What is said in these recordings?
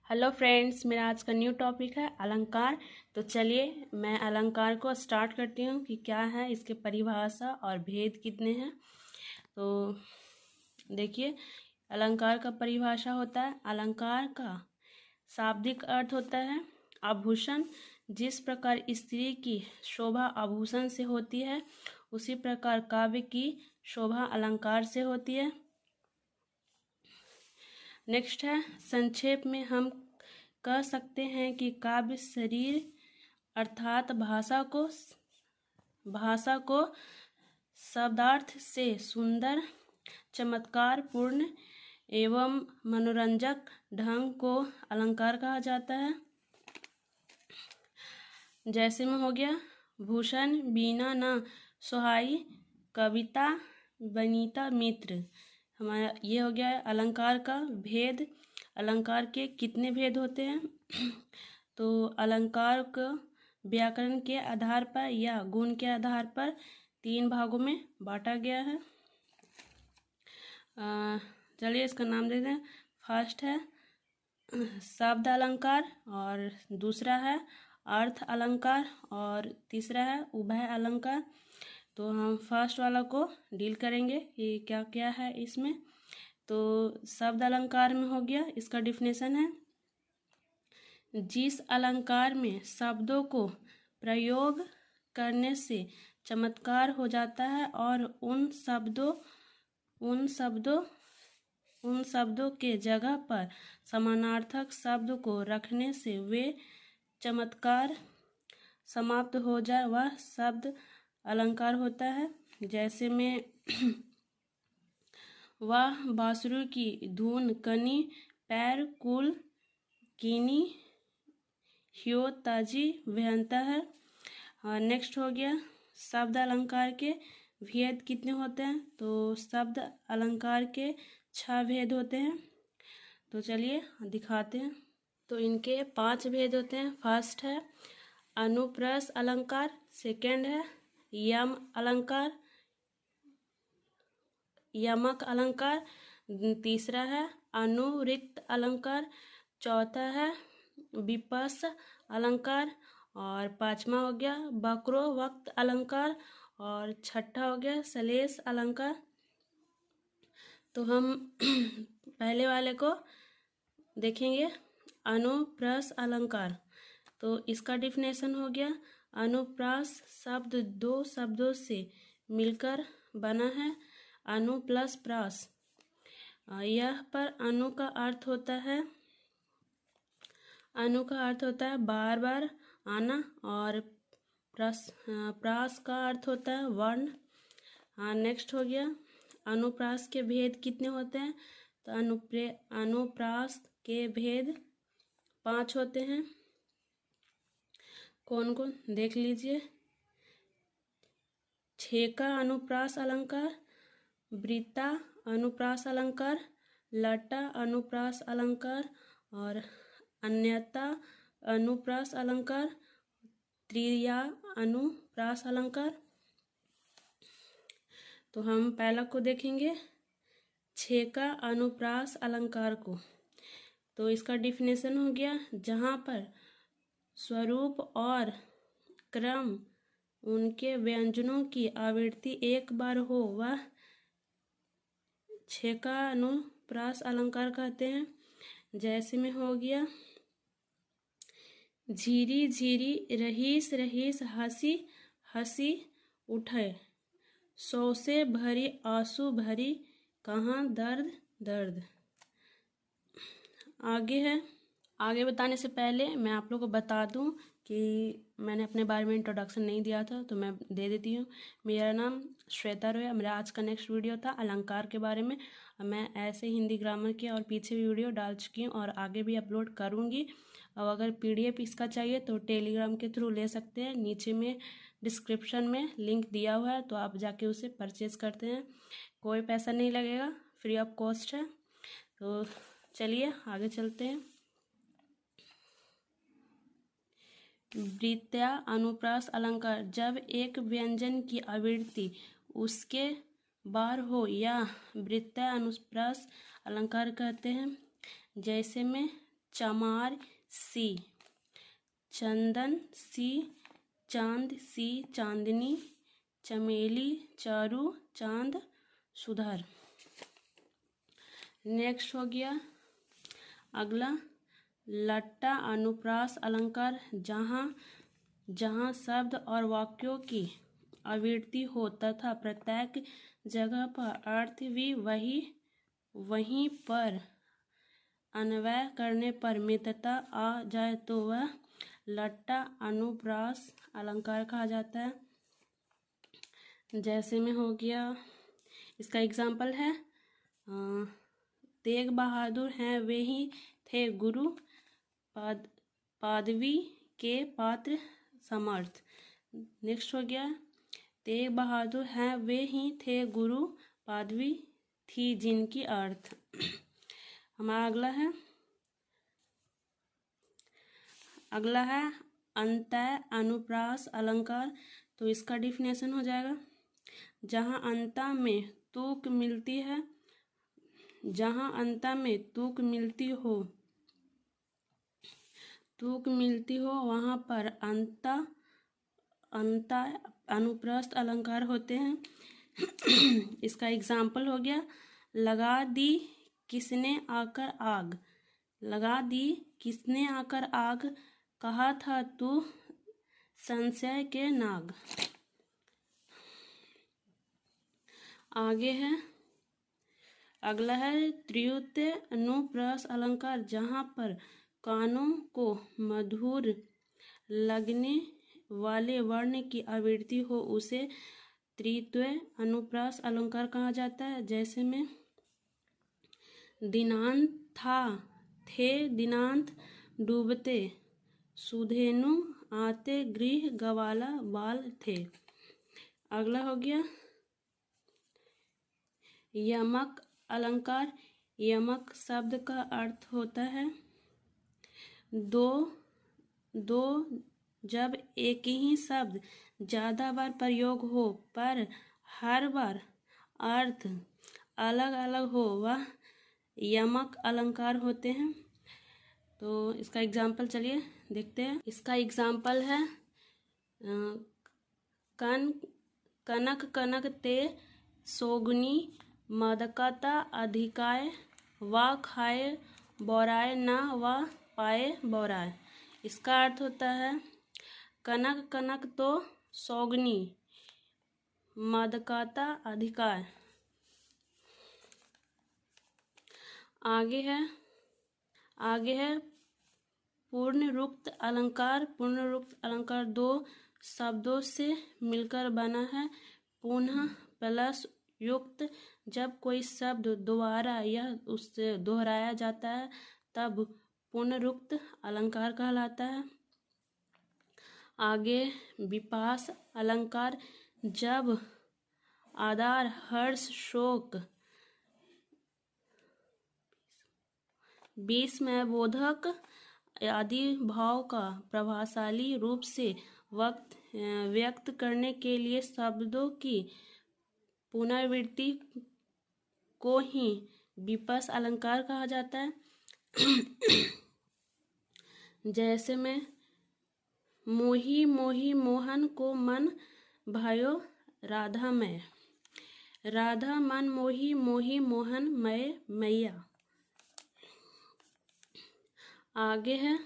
Hello friends, मेरा आज का न्यू टॉपिक है अलंकार। तो चलिए मैं अलंकार को स्टार्ट करती हूँ कि क्या है इसके परिभाषा और भेद कितने हैं। तो देखिए, अलंकार का परिभाषा होता है, अलंकार का शाब्दिक अर्थ होता है आभूषण। जिस प्रकार स्त्री की शोभा आभूषण से होती है, उसी प्रकार काव्य की शोभा अलंकार से होती है। नेक्स्ट है, संक्षेप में हम कह सकते हैं कि काव्य शरीर अर्थात भाषा को शब्दार्थ से सुंदर, चमत्कारपूर्ण एवं मनोरंजक ढंग को अलंकार कहा जाता है। जैसे में हो गया भूषण बीना न सोहाई, कविता वनिता मित्र। हमारा ये हो गया है अलंकार का भेद। अलंकार के कितने भेद होते हैं? तो अलंकार को व्याकरण के आधार पर या गुण के आधार पर 3 भागों में बांटा गया है। चलिए इसका नाम देते हैं। फर्स्ट है शब्द अलंकार, और दूसरा है अर्थ अलंकार, और तीसरा है उभय अलंकार। तो हम फर्स्ट वाला को डील करेंगे कि क्या क्या है इसमें। तो शब्द अलंकार में हो गया, इसका डिफिनेशन है, जिस अलंकार में शब्दों को प्रयोग करने से चमत्कार हो जाता है और उन शब्दों के जगह पर समानार्थक शब्द को रखने से वे चमत्कार समाप्त हो जाए, वह शब्द अलंकार होता है। जैसे में वह बांसुरी की धुन कनी पैर कुल कीनी ह्यो ताजी व्यंता है। नेक्स्ट हो गया शब्द अलंकार के भेद कितने होते हैं? तो शब्द अलंकार के 6 भेद होते हैं। तो चलिए दिखाते हैं। तो इनके 5 भेद होते हैं। फर्स्ट है अनुप्रास अलंकार, सेकंड है यम अलंकार, यमक अलंकार, तीसरा है अनुरिक्त अलंकार, चौथा है विपस अलंकार, और 5वां हो गया बकरो वक्त अलंकार, और 6ठा हो गया सलेस अलंकार। तो हम पहले वाले को देखेंगे, अनुप्रास अलंकार। तो इसका डिफिनेशन हो गया, अनुप्रास शब्द 2 शब्दों से मिलकर बना है, अनु प्लस प्रास। यह पर अनु का अर्थ होता है बार बार आना, और प्रास का अर्थ होता है वर्ण। नेक्स्ट हो गया अनुप्रास के भेद कितने होते हैं? तो अनुप्रास के भेद 5 होते हैं। कौन कौन देख लीजिए। छेका अनुप्रास अलंकार, वृत्ता अनुप्रास अलंकार, लटा अनुप्रास अलंकार, और अन्यता अनुप्रास अलंकार, त्रिया अनुप्रास अलंकार। तो हम पहला को देखेंगे, छेका अनुप्रास अलंकार को। तो इसका डिफिनेशन हो गया, जहाँ पर स्वरूप और क्रम उनके व्यंजनों की आवृत्ति एक बार हो, वह छेका अनुप्रास अलंकार कहते हैं। जैसे में हो गया झीरी झीरी रहीस रहीस हंसी हंसी उठे, सौ से भरी आंसू भरी कहाँ दर्द दर्द। आगे बताने से पहले मैं आप लोगों को बता दूं कि मैंने अपने बारे में इंट्रोडक्शन नहीं दिया था, तो मैं दे देती हूँ। मेरा नाम श्वेता रोय। मेरा आज का नेक्स्ट वीडियो था अलंकार के बारे में। मैं ऐसे हिंदी ग्रामर के और पीछे भी वीडियो डाल चुकी हूँ और आगे भी अपलोड करूँगी। और अगर PDF इसका चाहिए तो टेलीग्राम के थ्रू ले सकते हैं। नीचे में डिस्क्रिप्शन में लिंक दिया हुआ है, तो आप जाके उसे परचेज़ करते हैं। कोई पैसा नहीं लगेगा, फ्री ऑफ कॉस्ट है। तो चलिए आगे चलते हैं। वृत्या अनुप्रास अलंकार, जब एक व्यंजन की आवृत्ति उसके बार हो या वृत्या अनुप्रास अलंकार कहते हैं। जैसे में चमार सी, चंदन सी, चांद सी, चांदनी, चमेली, चारू, चांद, सुधर। नेक्स्ट हो गया अगला लट्टा अनुप्रास अलंकार, जहाँ जहाँ शब्द और वाक्यों की आवृत्ति हो तथा प्रत्येक जगह पर अर्थ भी वहीं पर अन्वय करने पर मितता आ जाए तो वह लट्टा अनुप्रास अलंकार कहा जाता है। जैसे में हो गया, इसका एग्जाम्पल है तेग बहादुर हैं वे ही थे गुरु, पदवी के पात्र समर्थ। नेक्स्ट हो गया तेग बहादुर हैं वे ही थे गुरु, पदवी थी जिनकी अर्थ। हमारा अगला है अंतः अनुप्रास अलंकार। तो इसका डिफिनेशन हो जाएगा जहाँ अंतः में तुक मिलती है, जहाँ अंतः में तुक मिलती हो वहाँ पर अंतः अनुप्रस्थ अलंकार होते हैं। इसका एग्जाम्पल हो गया लगा दी किसने आकर आग, लगा दी किसने आकर आग, कहा था तू संशय के नाग। आगे है अगला है तृतीय अनुप्रास अलंकार, जहाँ पर कानों को मधुर लगने वाले वर्ण की आवृत्ति हो उसे तृतीय अनुप्रास अलंकार कहा जाता है। जैसे में दिनांत था, थे दिनांत, डूबते, सुधेनु, आते, गृह, गवाला, बाल थे। अगला हो गया यमक अलंकार। यमक शब्द का अर्थ होता है दो जब एक ही शब्द ज़्यादा बार प्रयोग हो पर हर बार अर्थ अलग अलग हो वह यमक अलंकार होते हैं। तो इसका एग्जाम्पल चलिए देखते हैं। इसका एग्जाम्पल है कनक कनक ते सोगनी, मदकता अधिकाय, व खाए बौराए न व पाए बौराए। इसका अर्थ होता है कनक कनक तो सोगनी, मदकता अधिकाय। आगे है पूर्णरूक्त अलंकार। पूर्णरूक्त अलंकार दो शब्दों से मिलकर बना है। पुनः प्लस युक्त, जब कोई शब्द दोबारा या उससे दोहराया जाता है तब पूर्णरूक्त अलंकार कहलाता है। आगे विपास अलंकार, जब आदर, हर्ष, शोक, विस्मय बोधक आदि भाव का प्रभावशाली रूप से व्यक्त करने के लिए शब्दों की पुनरावृत्ति को ही विपास अलंकार कहा जाता है। जैसे में मोही मोही मोहन को मन भयो राधा में, राधा मन मोही मोही मोहन मय मैया। आगे है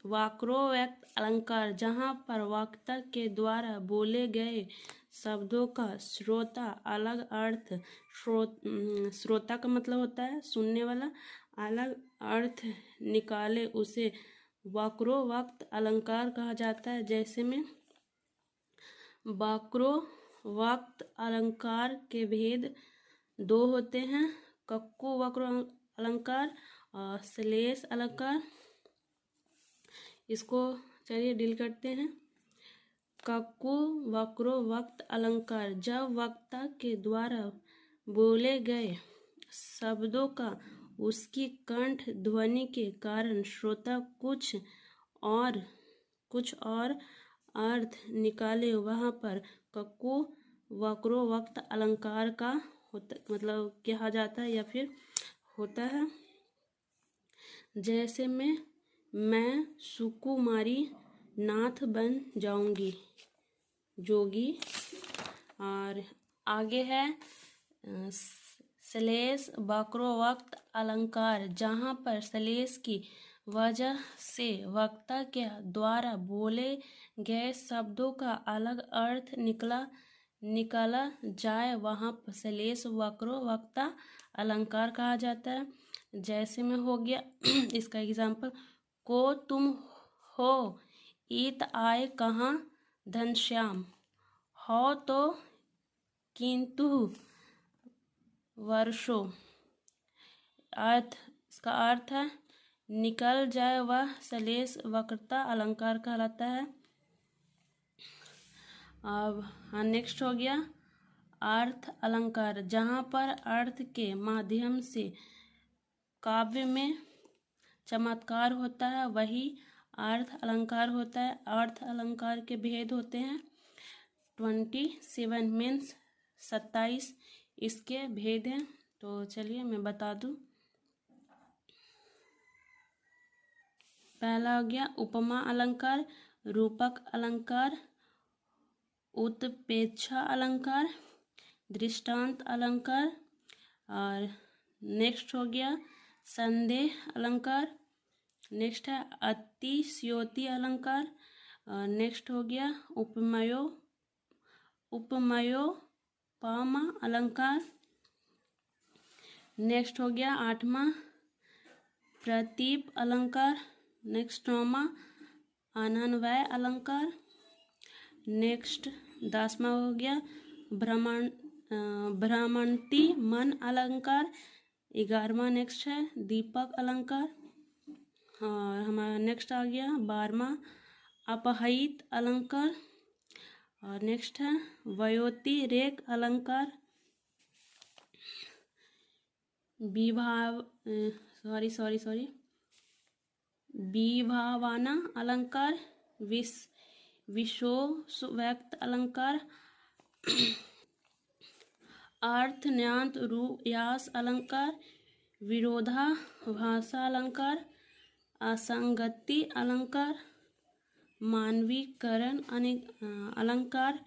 वाक्रोक्त अलंकार, जहाँ पर वक्ता के द्वारा बोले गए शब्दों का श्रोता अलग अर्थ, श्रोता का मतलब होता है सुनने वाला, अलग अर्थ निकाले उसे वाक्रोक्त अलंकार कहा जाता है। जैसे में वाक्रोक्त अलंकार के भेद दो होते हैं, कक्कू वक्र अलंकार और श्लेष अलंकार। इसको चलिए डील करते हैं। कक्कू वक्रोक्त अलंकार, जब वक्ता के द्वारा बोले गए शब्दों का उसकी कंठ ध्वनि के कारण श्रोता कुछ और अर्थ निकाले वहाँ पर कक्कू वक्रोक्त अलंकार का मतलब कहा जाता है या फिर होता है। जैसे मैं सुकुमारी नाथ बन जाऊंगी, जोगी। और आगे है श्लेष वक्रोक्त अलंकार, जहाँ पर श्लेष की वजह से वक्ता के द्वारा बोले गए शब्दों का अलग अर्थ निकाला जाए, वहाँ पर श्लेष वक्रोक्ता अलंकार कहा जाता है। जैसे में हो गया इसका एग्जाम्पल, को तुम हो ईत आए कहाँ घनश्याम, हो तो किंतु वर्षों। इसका अर्थ है निकल जाए, वह श्लेष वक्रता अलंकार कहलाता है। अब नेक्स्ट हो गया अर्थ अलंकार, जहाँ पर अर्थ के माध्यम से काव्य में चमत्कार होता है, वही अर्थ अलंकार होता है। अर्थ अलंकार के भेद होते हैं 27 मीन्स 27 इसके भेद हैं। तो चलिए मैं बता दूं। पहला हो गया उपमा अलंकार, रूपक अलंकार, उत्प्रेक्षा अलंकार, दृष्टांत अलंकार। और नेक्स्ट हो गया संदेह अलंकार। नेक्स्ट है अतिशयोक्ति अलंकार। नेक्स्ट हो गया उपमयोपमा अलंकार। नेक्स्ट हो गया 8वां प्रतीप अलंकार। नेक्स्ट 9वां अनन्वय अलंकार। नेक्स्ट 10वां हो गया भ्रमंती मन अलंकार। 11वां नेक्स्ट है दीपक अलंकार। और हमारा नेक्स्ट आ गया 12वां अपहहित अलंकार। और नेक्स्ट है वयोति रेख अलंकार। विभावाना अलंकार, विशोव्यक्त अलंकार, अर्थन्यात रूपयास अलंकार, विरोधाभासा अलंकार, असंगति अलंकार, मानवीकरण अलंकार।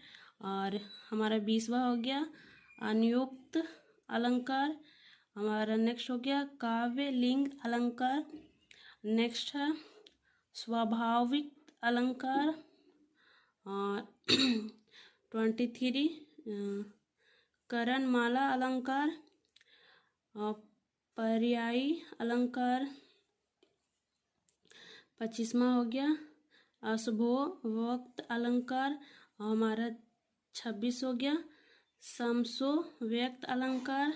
और हमारा 20वां हो गया अनियुक्त अलंकार। हमारा नेक्स्ट हो गया काव्य लिंग अलंकार। नेक्स्ट है स्वाभाविक अलंकार। और 23 करणमाला अलंकार, पर्यायी अलंकार। 25वां हो गया अशुभोक्त अलंकार। हमारा 26 हो गया समसोव्यक्त अलंकार।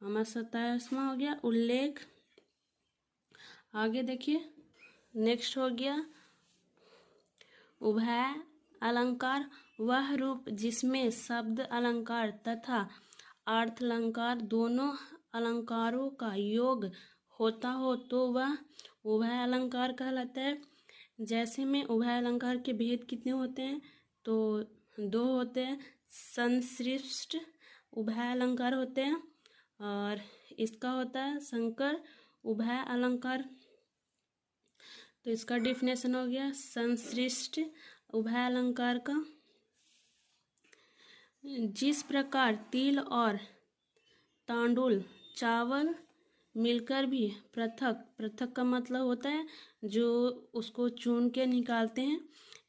हमारा 27वां हो गया उल्लेख। आगे देखिए नेक्स्ट हो गया उभय अलंकार, वह रूप जिसमें शब्द अलंकार तथा अर्थ अलंकार दोनों अलंकारों का योग होता हो तो वह उभय अलंकार कहलाता है। जैसे में उभय अलंकार के भेद कितने होते हैं, तो 2 होते हैं। संश्लिष्ट उभय अलंकार होते हैं और इसका होता है संकर उभय अलंकार। तो इसका डेफिनेशन हो गया संश्लिष्ट उभय अलंकार का, जिस प्रकार तिल और तांडुल चावल मिलकर भी पृथक का मतलब होता है जो उसको चून के निकालते हैं।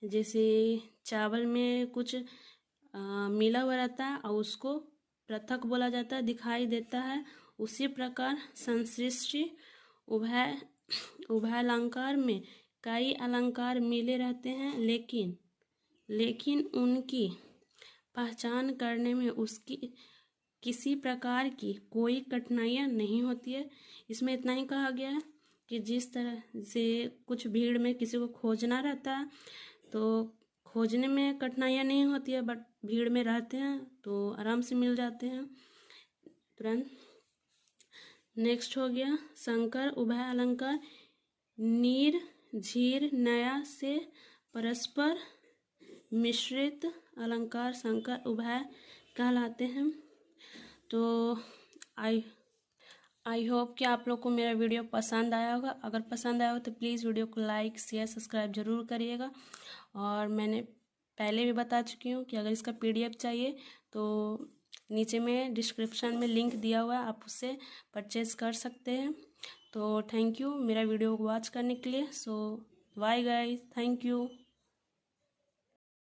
जैसे चावल में कुछ मिला हुआ रहता है और उसको पृथक बोला जाता है, दिखाई देता है। उसी प्रकार संश्लिष्ट उभय अलंकार में कई अलंकार मिले रहते हैं, लेकिन उनकी पहचान करने में उसकी किसी प्रकार की कोई कठिनाइयाँ नहीं होती है। इसमें इतना ही कहा गया है कि जिस तरह से कुछ भीड़ में किसी को खोजना रहता है तो खोजने में कठिनाइयाँ नहीं होती है, बट भीड़ में रहते हैं तो आराम से मिल जाते हैं तुरंत। नेक्स्ट हो गया संकर उभय अलंकार, नीर झीर नया से परस्पर मिश्रित अलंकार संकर उभय कहलाते हैं। तो आई होप कि आप लोग को मेरा वीडियो पसंद आया होगा। अगर पसंद आया हो तो प्लीज़ वीडियो को लाइक शेयर सब्सक्राइब ज़रूर करिएगा। और मैंने पहले भी बता चुकी हूँ कि अगर इसका PDF चाहिए तो नीचे में डिस्क्रिप्शन में लिंक दिया हुआ है, आप उससे परचेज़ कर सकते हैं। तो थैंक यू मेरा वीडियो को वॉच करने के लिए। सो बाय गाइस, थैंक यू।